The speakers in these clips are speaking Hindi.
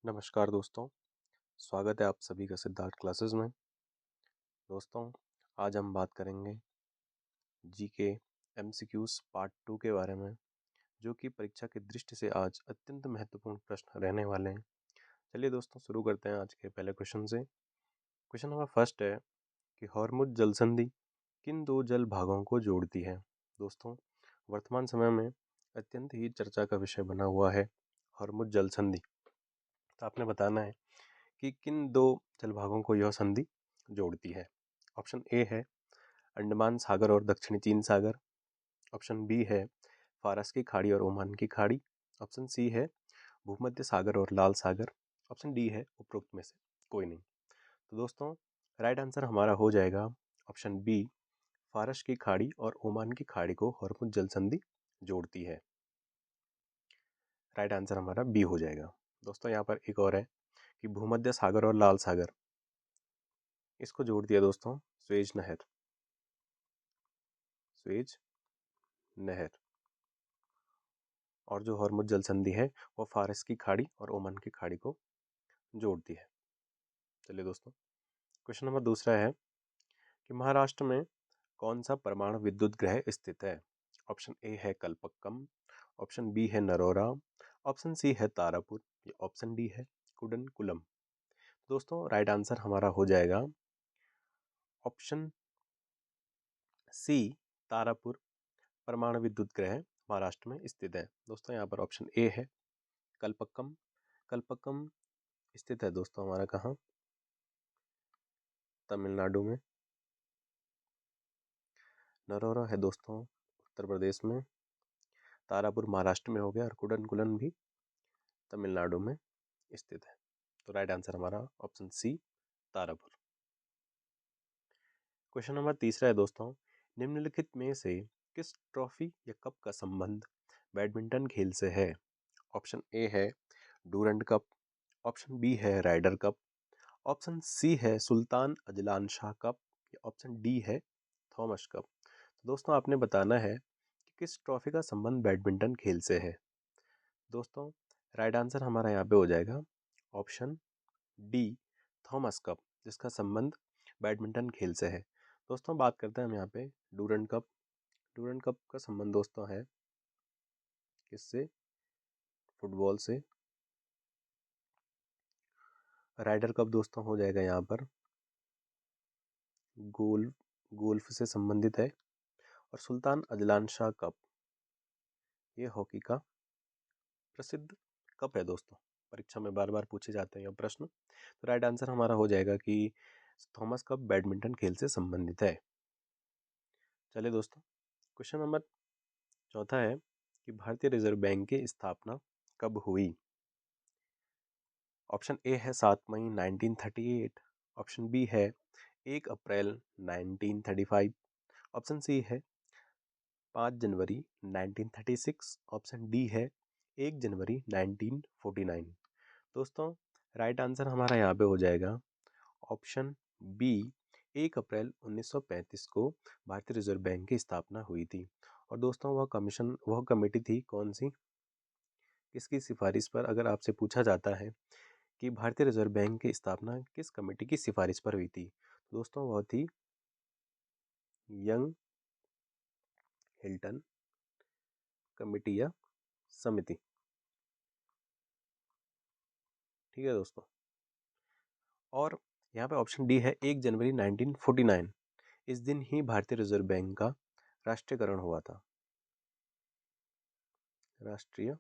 नमस्कार दोस्तों, स्वागत है आप सभी का सिद्धार्थ क्लासेस में। दोस्तों, आज हम बात करेंगे जीके एमसीक्यूज पार्ट 2 के बारे में, जो कि परीक्षा की दृष्टि से आज अत्यंत महत्वपूर्ण प्रश्न रहने वाले हैं। चलिए दोस्तों, शुरू करते हैं आज के पहले क्वेश्चन से। क्वेश्चन नंबर फर्स्ट है कि हॉर्मुज जल संधि किन दो जल भागों को जोड़ती है। दोस्तों, वर्तमान समय में अत्यंत ही चर्चा का विषय बना हुआ है हॉर्मुज जल संधि। तो आपने बताना है कि किन दो जलभागों को यह संधि जोड़ती है। ऑप्शन ए है अंडमान सागर और दक्षिणी चीन सागर। ऑप्शन बी है फारस की खाड़ी और ओमान की खाड़ी। ऑप्शन सी है भूमध्य सागर और लाल सागर। ऑप्शन डी है उपरोक्त में से कोई नहीं। तो दोस्तों, राइट आंसर हमारा हो जाएगा ऑप्शन बी, फारस की खाड़ी और ओमान की खाड़ी को हॉर्मुज जल संधि जोड़ती है। राइट आंसर हमारा बी हो जाएगा। दोस्तों, यहाँ पर एक और है कि भूमध्य सागर और लाल सागर, इसको जोड़ दिया दोस्तों स्वेज नहर। स्वेज नहर। और जो हॉर्मुज जल संधि है वो फारस की खाड़ी और ओमान की खाड़ी को जोड़ती है। चलिए दोस्तों, क्वेश्चन नंबर दूसरा है कि महाराष्ट्र में कौन सा परमाणु विद्युत ग्रह स्थित है। ऑप्शन ए है कल्पक्कम। ऑप्शन बी है नरोरा। ऑप्शन सी है तारापुर। या ऑप्शन डी है कुडनकुलम। दोस्तों, राइट आंसर हमारा हो जाएगा ऑप्शन सी, तारापुर परमाणु विद्युत ग्रह महाराष्ट्र में स्थित है। दोस्तों, यहाँ पर ऑप्शन ए है कल्पक्कम। कल्पक्कम स्थित है दोस्तों हमारा कहाँ? तमिलनाडु में। नरोरा है दोस्तों उत्तर प्रदेश में। तारापुर महाराष्ट्र में हो गया और कुडनकुलन भी तमिलनाडु में स्थित है। तो राइट आंसर हमारा option C, Tarapur. Question number तीसरा है दोस्तों, निम्नलिखित में से किस ट्रॉफी या कप का संबंध बैडमिंटन खेल से है। ऑप्शन ए है डूरंड कप। ऑप्शन बी है राइडर कप। ऑप्शन सी है सुल्तान अजलान शाह कप। या ऑप्शन डी है थॉमस कप। तो दोस्तों, आपने बताना है कि किस ट्रॉफी का संबंध बैडमिंटन खेल से है। दोस्तों, राइट आंसर हमारा यहाँ पे हो जाएगा ऑप्शन डी, थॉमस कप, जिसका संबंध बैडमिंटन खेल से है। दोस्तों, बात करते हैं हम यहाँ पे डूरंड कप। डूरंड कप का संबंध दोस्तों है किससे? फुटबॉल से। राइडर कप दोस्तों हो जाएगा यहाँ पर गोल्फ, गोल्फ से संबंधित है। और सुल्तान अजलान शाह कप, ये हॉकी का प्रसिद्ध कप है दोस्तों। परीक्षा में बार बार पूछे जाते हैं यह प्रश्न। तो राइट आंसर हमारा हो जाएगा कि थॉमस कप बैडमिंटन खेल से संबंधित है। चलिए दोस्तों, क्वेश्चन नंबर चौथा है कि भारतीय रिजर्व बैंक की स्थापना कब हुई। ऑप्शन ए है 7 मई 1938। ऑप्शन बी है 1 अप्रैल 1935। ऑप्शन सी है 5 जनवरी 1936। ऑप्शन डी है 1 जनवरी 1949। दोस्तों, राइट आंसर हमारा यहाँ पे हो जाएगा ऑप्शन बी, 1 अप्रैल 1935 को भारतीय रिजर्व बैंक की स्थापना हुई थी। और दोस्तों, वह कमेटी थी कौन सी, किसकी सिफारिश पर? अगर आपसे पूछा जाता है कि भारतीय रिजर्व बैंक की स्थापना किस कमेटी की सिफारिश पर हुई थी, दोस्तों वह थी यंग हिल्टन कमेटी या समिति। ठीक है दोस्तों, और यहाँ पे ऑप्शन डी है 1 जनवरी 1949। इस दिन ही भारतीय रिजर्व बैंक का राष्ट्रीयकरण हुआ था। राष्ट्रीयकरण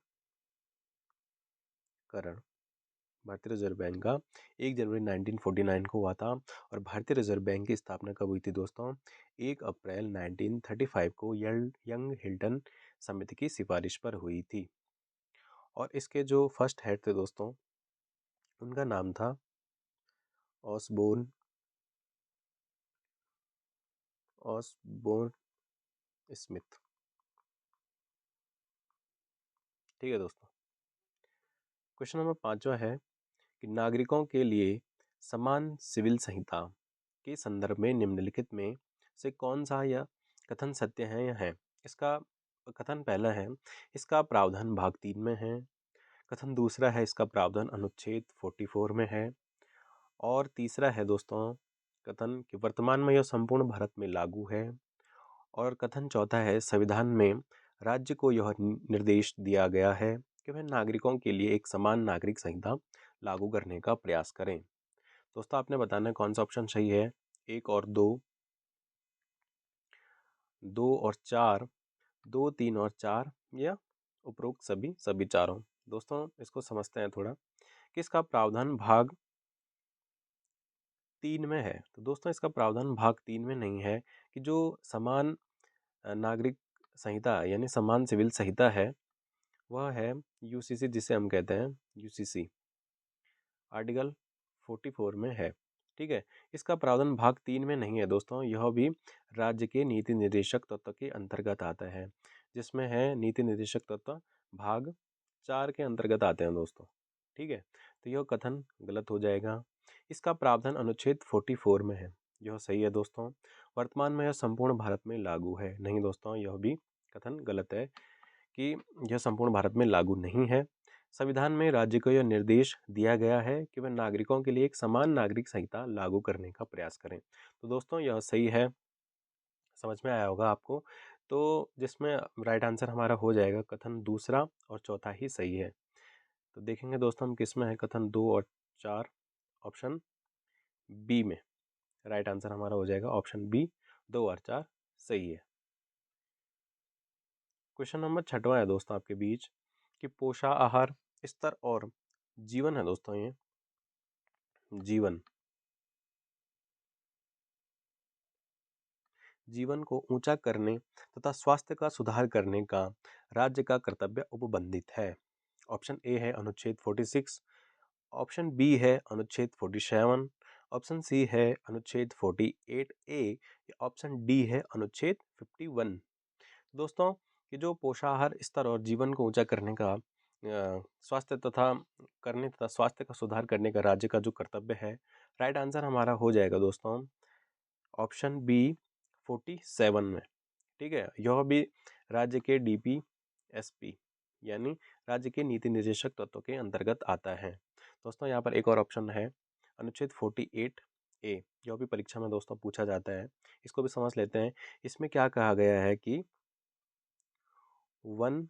भारतीय रिजर्व बैंक का 1 जनवरी 1949 को हुआ था। और भारतीय रिजर्व बैंक की स्थापना कब हुई थी दोस्तों? 1 अप्रैल 1935 को यंग हिल्टन समिति की सिफारिश पर हुई थी। और इसके जो फर्स्ट हेड थे दोस्तों, उनका नाम था ऑसबोर्न ऑसबोर्न स्मिथ। ठीक है दोस्तों, क्वेश्चन नंबर पांचवा है कि नागरिकों के लिए समान सिविल संहिता के संदर्भ में निम्नलिखित में से कौन सा यह कथन सत्य है या है। इसका कथन पहला है, इसका प्रावधान भाग 3 में है। कथन दूसरा है इसका प्रावधान अनुच्छेद 44 में है। और तीसरा है दोस्तों कथन कि वर्तमान में यह संपूर्ण भारत में लागू है। और कथन चौथा है संविधान में राज्य को यह निर्देश दिया गया है कि वह नागरिकों के लिए एक समान नागरिक संहिता लागू करने का प्रयास करें। दोस्तों आपने बताना है कौन सा ऑप्शन सही है। एक और दो, दो और चार, दो तीन और चार, या उपरोक्त सभी सभी चारों। दोस्तों इसको समझते हैं थोड़ा कि इसका प्रावधान भाग 3 में है। तो दोस्तों इसका प्रावधान भाग 3 में नहीं है कि जो समान नागरिक संहिता यानी समान सिविल संहिता है वह है यूसीसी, जिसे हम कहते हैं यूसीसी, आर्टिकल 44 में है। ठीक है, इसका प्रावधान भाग 3 में नहीं है दोस्तों, यह भी राज्य के नीति निर्देशक तत्व के अंतर्गत आता है, जिसमें है नीति निर्देशक तत्व भाग 4 के अंतर्गत आते हैं दोस्तों। ठीक है, तो यह कथन गलत हो जाएगा। इसका प्रावधान अनुच्छेद 44 में है, यह सही है दोस्तों। वर्तमान में यह संपूर्ण भारत में लागू है, नहीं दोस्तों यह भी कथन गलत है कि यह संपूर्ण भारत में लागू नहीं है। संविधान में राज्य को यह निर्देश दिया गया है कि वह नागरिकों के लिए एक समान नागरिक संहिता लागू करने का प्रयास करें। तो दोस्तों यह सही है, समझ में आया होगा आपको। तो जिसमें राइट आंसर हमारा हो जाएगा कथन दूसरा और चौथा ही सही है। तो देखेंगे दोस्तों हम किस में है, कथन 2 और 4, ऑप्शन बी में राइट आंसर हमारा हो जाएगा ऑप्शन बी, 2 और 4 सही है। क्वेश्चन नंबर 6वां है दोस्तों आपके बीच कि पोषाहार स्तर और जीवन है दोस्तों, ये जीवन जीवन को ऊंचा करने तथा स्वास्थ्य का सुधार करने का राज्य का कर्तव्य उपबंधित है। ऑप्शन ए है अनुच्छेद 46, ऑप्शन बी है अनुच्छेद 47, ऑप्शन सी है अनुच्छेद 48 ए, या ऑप्शन डी है अनुच्छेद 51। दोस्तों ये जो पोषाहार स्तर और जीवन को ऊंचा करने का स्वास्थ्य का सुधार करने का राज्य का जो कर्तव्य है, राइट आंसर हमारा हो जाएगा दोस्तों ऑप्शन बी 47 में। ठीक है, यह भी राज्य के DPSP यानी राज्य के नीति निर्देशक तत्व के अंतर्गत आता है। दोस्तों यहाँ पर एक और ऑप्शन है अनुच्छेद 48A, जो भी परीक्षा में दोस्तों पूछा जाता है, इसको भी समझ लेते हैं। इसमें क्या कहा गया है कि वन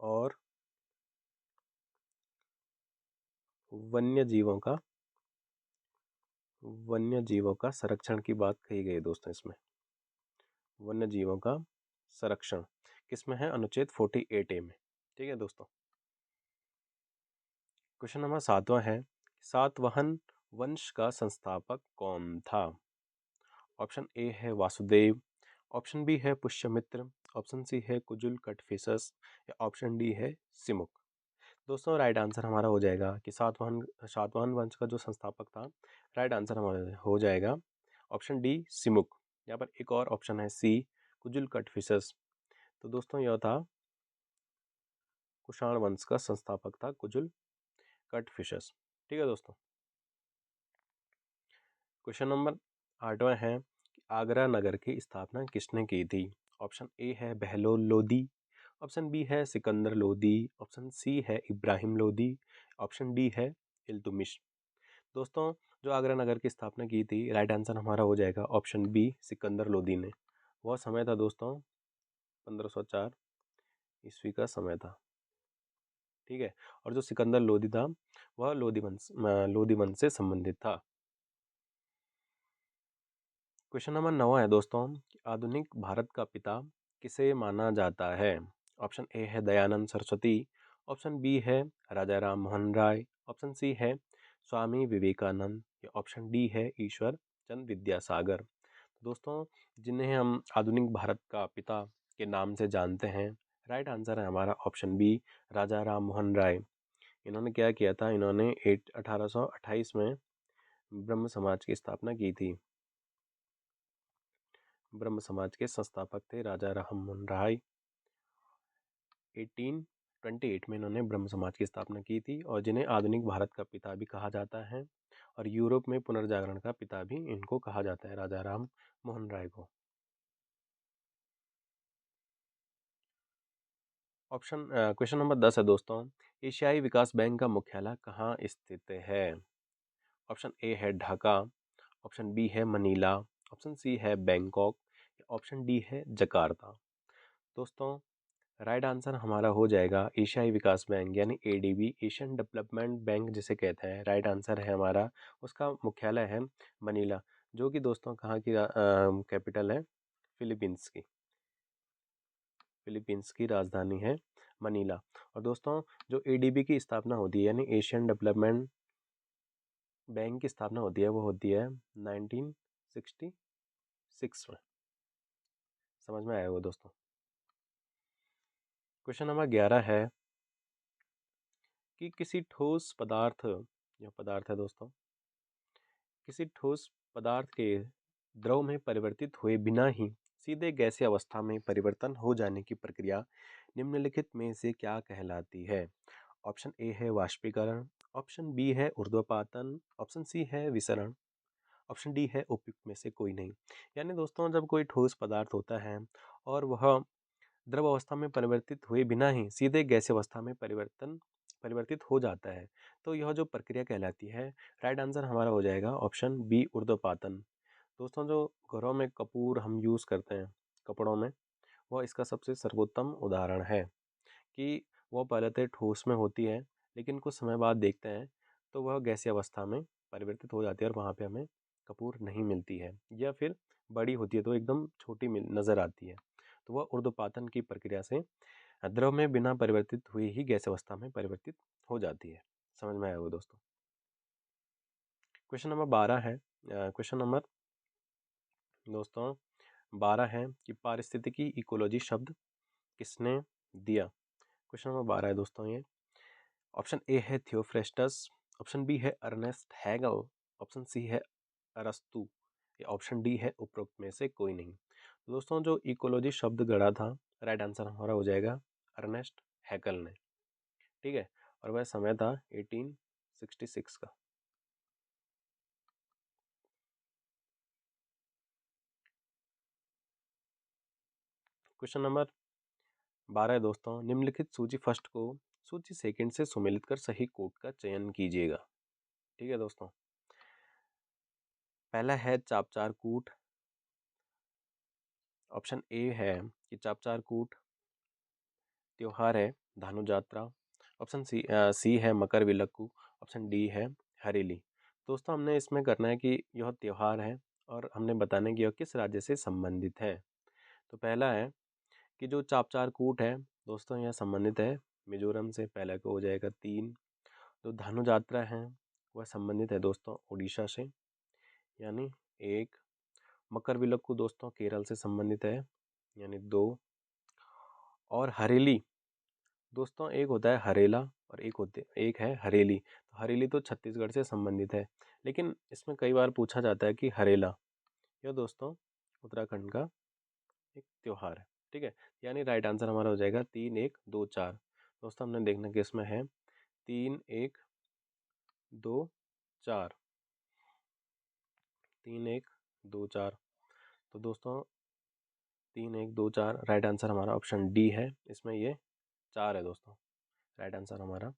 और वन्य जीवों का संरक्षण की बात कही गई है दोस्तों। इसमें वन्य जीवों का संरक्षण किसमें है, अनुच्छेद 48A में। ठीक है दोस्तों, क्वेश्चन नंबर 7वां है सातवाहन वंश का संस्थापक कौन था। ऑप्शन ए है वासुदेव, ऑप्शन बी है पुष्यमित्र, ऑप्शन सी है कुजुल कटफिसस, या ऑप्शन डी है सिमुक। दोस्तों राइट आंसर हमारा हो जाएगा कि सातवाहन वंश का जो संस्थापक था, राइट आंसर हमारा हो जाएगा ऑप्शन डी सिमुक। यहाँ पर एक और ऑप्शन है सी कुजुल कटफिसस। तो दोस्तों यह था कुषाण वंश का संस्थापक था कुजुल कटफिसस। ठीक है दोस्तों, क्वेश्चन नंबर 8वां है कि आगरा नगर की स्थापना किसने की थी। ऑप्शन ए है बहलोल लोदी, ऑप्शन बी है सिकंदर लोदी, ऑप्शन सी है इब्राहिम लोदी, ऑप्शन डी है इल्तुमिश। दोस्तों जो आगरा नगर की स्थापना की थी, राइट आंसर हमारा हो जाएगा ऑप्शन बी सिकंदर लोदी ने। वह समय था दोस्तों 1504 ईस्वी का समय था। ठीक है, और जो सिकंदर लोदी था वह लोदी वंश से संबंधित था। क्वेश्चन नंबर 9 है दोस्तों, आधुनिक भारत का पिता किसे माना जाता है। ऑप्शन ए है दयानंद सरस्वती, ऑप्शन बी है राजा राम मोहन राय, ऑप्शन सी है स्वामी विवेकानंद, या ऑप्शन डी है ईश्वर चंद विद्यासागर। दोस्तों जिन्हें हम आधुनिक भारत का पिता के नाम से जानते हैं, राइट आंसर है हमारा ऑप्शन बी राजा राम मोहन राय। इन्होंने क्या किया था, इन्होंने 1828 में ब्रह्म समाज की स्थापना की थी। ब्रह्म समाज के संस्थापक थे राजा राममोहन राय। 1828 में इन्होंने ब्रह्म समाज की स्थापना की थी, और जिन्हें आधुनिक भारत का पिता भी कहा जाता है, और यूरोप में पुनर्जागरण का पिता भी इनको कहा जाता है, राजा राम मोहन राय को। क्वेश्चन नंबर 10 है दोस्तों, एशियाई विकास बैंक का मुख्यालय कहाँ स्थित है? ऑप्शन ए है ढाका, ऑप्शन बी है मनीला, ऑप्शन सी है बैंकॉक, ऑप्शन डी है जकार्ता। दोस्तों राइट आंसर हमारा हो जाएगा एशियाई विकास बैंक यानी एडीबी, एशियन डेवलपमेंट बैंक जिसे कहते हैं। राइट आंसर है हमारा, उसका मुख्यालय है मनीला, जो कि दोस्तों कहाँ की कैपिटल है? फिलीपींस की। फिलीपींस की राजधानी है मनीला। और दोस्तों जो एडीबी की स्थापना होती है यानी एशियन डेवलपमेंट बैंक की स्थापना होती है वो होती है 1966 में। समझ में आया वो दोस्तों। क्वेश्चन नंबर 11 है कि किसी ठोस पदार्थ, यह पदार्थ है दोस्तों, किसी ठोस पदार्थ के द्रव में परिवर्तित हुए बिना ही सीधे गैसीय अवस्था में परिवर्तन हो जाने की प्रक्रिया निम्नलिखित में से क्या कहलाती है? ऑप्शन ए है वाष्पीकरण, ऑप्शन बी है ऊर्ध्वपातन, ऑप्शन सी है विसरण, ऑप्शन डी है उपयुक्त में से कोई नहीं। यानी दोस्तों जब कोई ठोस पदार्थ होता है और वह द्रव अवस्था में परिवर्तित हुए बिना ही सीधे गैसीय अवस्था में परिवर्तित हो जाता है, तो यह जो प्रक्रिया कहलाती है। राइट आंसर हमारा हो जाएगा ऑप्शन बी ऊर्ध्वपातन। दोस्तों जो घरों में कपूर हम यूज़ करते हैं कपड़ों में, वह इसका सबसे सर्वोत्तम उदाहरण है कि वह पहले तो ठोस में होती है, लेकिन कुछ समय बाद देखते हैं तो वह गैसीय अवस्था में परिवर्तित हो जाती है और वहाँ पे हमें कपूर नहीं मिलती है, या फिर बड़ी होती है तो एकदम छोटी नज़र आती है। तो वह ऊर्ध्वपातन की प्रक्रिया से द्रव में बिना परिवर्तित हुए ही गैस अवस्था में परिवर्तित हो जाती है। समझ में आया वो दोस्तों। क्वेश्चन नंबर 12 है, क्वेश्चन नंबर दोस्तों 12 है कि पारिस्थितिकी इकोलॉजी शब्द किसने दिया? क्वेश्चन नंबर 12 है दोस्तों ये। ऑप्शन ए है थियोफ्रेस्टस, ऑप्शन बी है अर्नेस्ट हैगल, ऑप्शन सी है अरस्तु, या ऑप्शन डी है उपरोक्त में से कोई नहीं। तो दोस्तों जो इकोलॉजी शब्द गढ़ा था, राइट आंसर हमारा हो जाएगा अर्नेस्ट हैकल ने। ठीक है, और वह समय था 1866 का। क्वेश्चन नंबर 12 है दोस्तों, निम्नलिखित सूची फर्स्ट को सूची सेकंड से सुमेलित कर सही कोड का चयन कीजिएगा। ठीक है दोस्तों, पहला है चापचार कूट। ऑप्शन ए है कि चापचार कूट त्योहार है धानु यात्रा। ऑप्शन सी है मकर विलक्कू, ऑप्शन डी है हरेली। दोस्तों हमने इसमें करना है कि यह त्योहार है और हमने बताना है कि यह किस राज्य से संबंधित है। तो पहला है कि जो चापचार कूट है दोस्तों यह संबंधित है मिजोरम से, पहला को हो जाएगा 3। जो धानु यात्रा है वह संबंधित है दोस्तों उड़ीसा से, यानी 1। मकर विलक्कू दोस्तों केरल से संबंधित है, यानी 2। और हरेली दोस्तों एक होता है हरेला और एक है हरेली। तो हरेली तो छत्तीसगढ़ से संबंधित है, लेकिन इसमें कई बार पूछा जाता है कि हरेला यह दोस्तों उत्तराखंड का एक त्योहार है। ठीक है, यानी राइट आंसर हमारा हो जाएगा 3 1 2 4। दोस्तों हमने देखना कि इसमें है 3 1 2 4, 3 1 2 4। तो दोस्तों 3 1 2 4 राइट आंसर हमारा ऑप्शन डी है, इसमें ये 4 है दोस्तों। राइट आंसर हमारा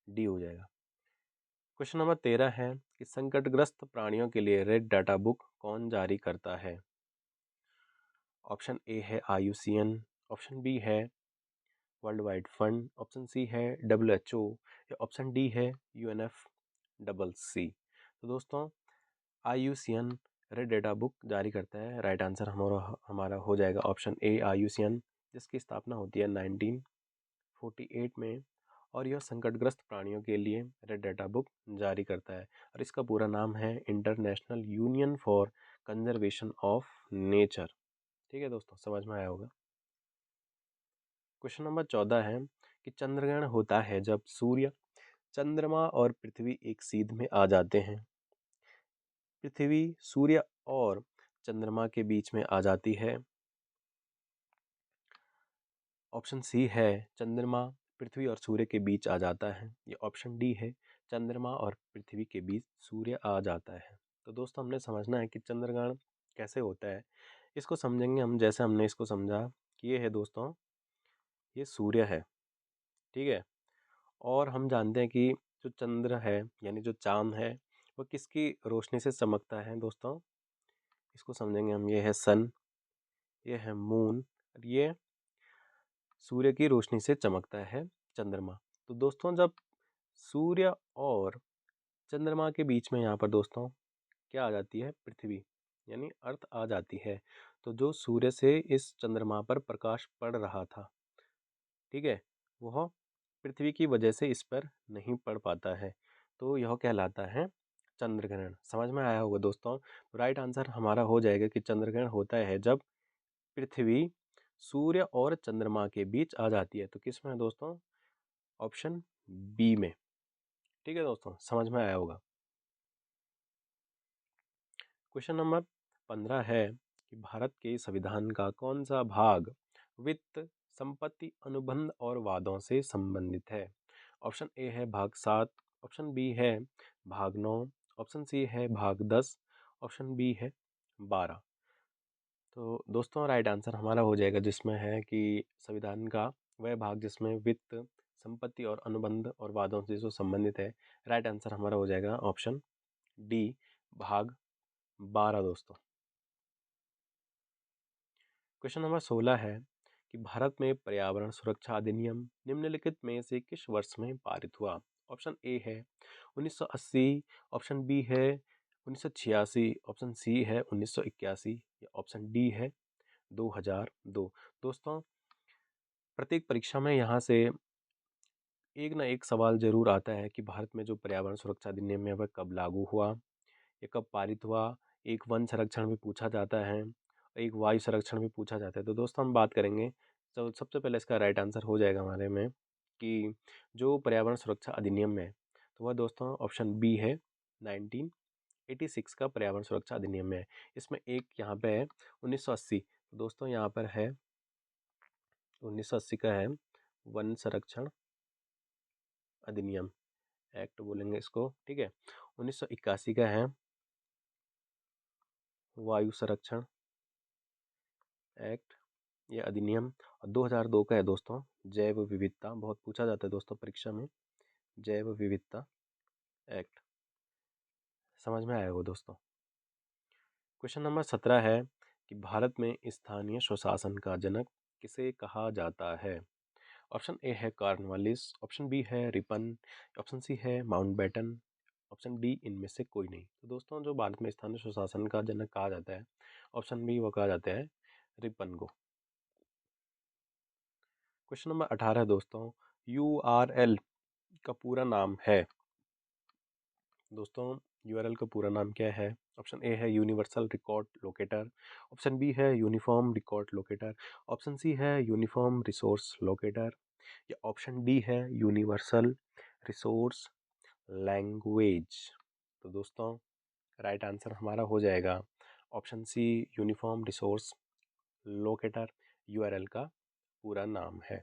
डी हो जाएगा। क्वेश्चन नंबर 13 है कि संकटग्रस्त प्राणियों के लिए रेड डाटा बुक कौन जारी करता है? ऑप्शन ए है IUCN, ऑप्शन बी है world wide fund, option C है WHO, या ऑप्शन डी है UNFCCC। तो दोस्तों IUCN रेड डाटा बुक जारी करता है। राइट आंसर हमारा हमारा हो जाएगा ऑप्शन ए IUCN, जिसकी स्थापना होती है 1948 में, और यह संकटग्रस्त प्राणियों के लिए रेड डाटा बुक जारी करता है। और इसका पूरा नाम है international union for conservation of nature. ठीक है दोस्तों, समझ में आया होगा। क्वेश्चन नंबर 14 है कि चंद्रग्रहण होता है जब सूर्य, चंद्रमा और पृथ्वी एक सीध में आ जाते हैं। पृथ्वी सूर्य और चंद्रमा के बीच में आ जाती है। ऑप्शन सी है चंद्रमा पृथ्वी और सूर्य के बीच आ जाता है, या ऑप्शन डी है चंद्रमा और पृथ्वी के बीच सूर्य आ जाता है। तो दोस्तों हमने समझना है कि चंद्रग्रहण कैसे होता है। इसको समझेंगे हम जैसे हमने इसको समझा कि ये है दोस्तों ये सूर्य है, ठीक है। और हम जानते हैं कि जो चंद्र है यानी जो चांद है वो किसकी रोशनी से चमकता है दोस्तों, इसको समझेंगे हम। ये है सन, ये है मून, और ये सूर्य की रोशनी से चमकता है चंद्रमा। तो दोस्तों जब सूर्य और चंद्रमा के बीच में यहाँ पर दोस्तों क्या आ जाती है, पृथ्वी यानी अर्थ आ जाती है। तो जो सूर्य से इस चंद्रमा पर प्रकाश पड़ रहा था, ठीक है, वह पृथ्वी की वजह से इस पर नहीं पड़ पाता है। तो यह कहलाता है चंद्र ग्रहण। समझ में आया होगा दोस्तों। तो राइट आंसर हमारा हो जाएगा कि चंद्र ग्रहण होता है जब पृथ्वी सूर्य और चंद्रमा के बीच आ जाती है। तो किस में है दोस्तों, ऑप्शन बी में। ठीक है दोस्तों, समझ में आया होगा। क्वेश्चन नंबर 15 है कि भारत के संविधान का कौन सा भाग वित्त, संपत्ति, अनुबंध और वादों से संबंधित है। ऑप्शन ए है भाग 7, ऑप्शन बी है भाग 9, ऑप्शन सी है भाग 10, ऑप्शन बी है 12। तो दोस्तों राइट आंसर हमारा हो जाएगा जिसमें है कि संविधान का वह भाग जिसमें वित्त, संपत्ति और अनुबंध और वादों से जो संबंधित है। राइट आंसर हमारा हो जाएगा ऑप्शन डी, भाग 12 दोस्तों। क्वेश्चन नंबर 16 है कि भारत में पर्यावरण सुरक्षा अधिनियम निम्नलिखित में से किस वर्ष में पारित हुआ। ऑप्शन ए है 1980, ऑप्शन बी है 1986, ऑप्शन सी है 1981 या ऑप्शन डी है 2002। दोस्तों प्रत्येक परीक्षा में यहाँ से एक ना एक सवाल जरूर आता है कि भारत में जो पर्यावरण सुरक्षा अधिनियम है वह कब लागू हुआ, ये कब पारित हुआ। एक वन संरक्षण भी पूछा जाता है, एक वायु संरक्षण भी पूछा जाता है। तो दोस्तों हम बात करेंगे, तो सबसे पहले इसका राइट आंसर हो जाएगा हमारे में कि जो पर्यावरण सुरक्षा अधिनियम है तो वह दोस्तों ऑप्शन बी है, 1986 का पर्यावरण सुरक्षा अधिनियम है। इसमें एक यहाँ पे है 1980। तो दोस्तों यहाँ पर है 1980 का है वन संरक्षण अधिनियम, एक्ट बोलेंगे इसको, ठीक है। 1981 का है वायु संरक्षण एक्ट, ये अधिनियम। और 2002 का है दोस्तों जैव विविधता, बहुत पूछा जाता है दोस्तों परीक्षा में, जैव विविधता एक्ट। समझ में आया होगा दोस्तों। क्वेश्चन नंबर 17 है कि भारत में स्थानीय स्वशासन का जनक किसे कहा जाता है। ऑप्शन ए है कॉर्नवालिस, ऑप्शन बी है रिपन, ऑप्शन सी है माउंटबेटन, ऑप्शन डी इनमें से कोई नहीं। तो दोस्तों जो भारत में स्थानीय स्वशासन का जनक कहा जाता है, ऑप्शन बी वो कहा जाता है रिपन को। क्वेश्चन नंबर 18 दोस्तों, URL का पूरा नाम है। दोस्तों URL का पूरा नाम क्या है। ऑप्शन ए है universal record locator, option B है uniform record locator, option C है यूनिफॉर्म रिसोर्स लोकेटर या ऑप्शन डी है यूनिवर्सल रिसोर्स लैंग्वेज। तो दोस्तों राइट आंसर हमारा हो जाएगा option C, uniform resource locator URL का पूरा नाम है।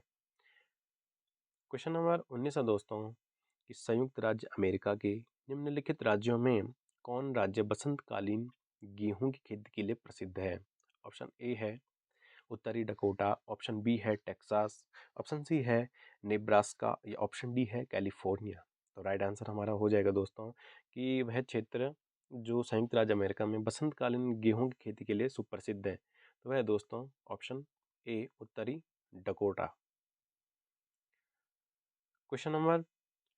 क्वेश्चन नंबर 19 है दोस्तों कि संयुक्त राज्य अमेरिका के निम्नलिखित राज्यों में कौन राज्य बसंतकालीन गेहूं की खेती के लिए प्रसिद्ध है। ऑप्शन ए है उत्तरी डकोटा, ऑप्शन बी है टेक्सास, ऑप्शन सी है नेब्रास्का या ऑप्शन डी है कैलिफोर्निया। तो राइट आंसर हमारा हो जाएगा दोस्तों कि वह क्षेत्र जो संयुक्त राज्य अमेरिका में बसंतकालीन गेहूं की खेती के लिए सुप्रसिद्ध है, तो वह दोस्तों ऑप्शन ए उत्तरी डकोटा। क्वेश्चन नंबर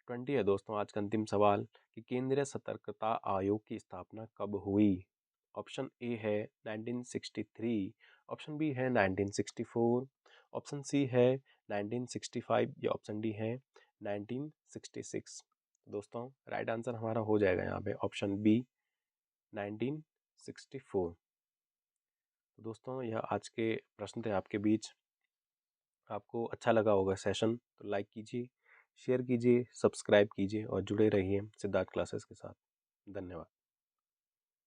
20 है दोस्तों आज का अंतिम सवाल कि केंद्रीय सतर्कता आयोग की स्थापना कब हुई। ऑप्शन ए है 1963, ऑप्शन बी है 1964, ऑप्शन सी है 1965 या ऑप्शन डी है 1966। दोस्तों राइट आंसर हमारा हो जाएगा यहाँ पे ऑप्शन बी, 1964। दोस्तों यह आज के प्रश्न थे आपके बीच। आपको अच्छा लगा होगा सेशन तो लाइक कीजिए, शेयर कीजिए, सब्सक्राइब कीजिए और जुड़े रहिए सिद्धार्थ क्लासेस के साथ। धन्यवाद।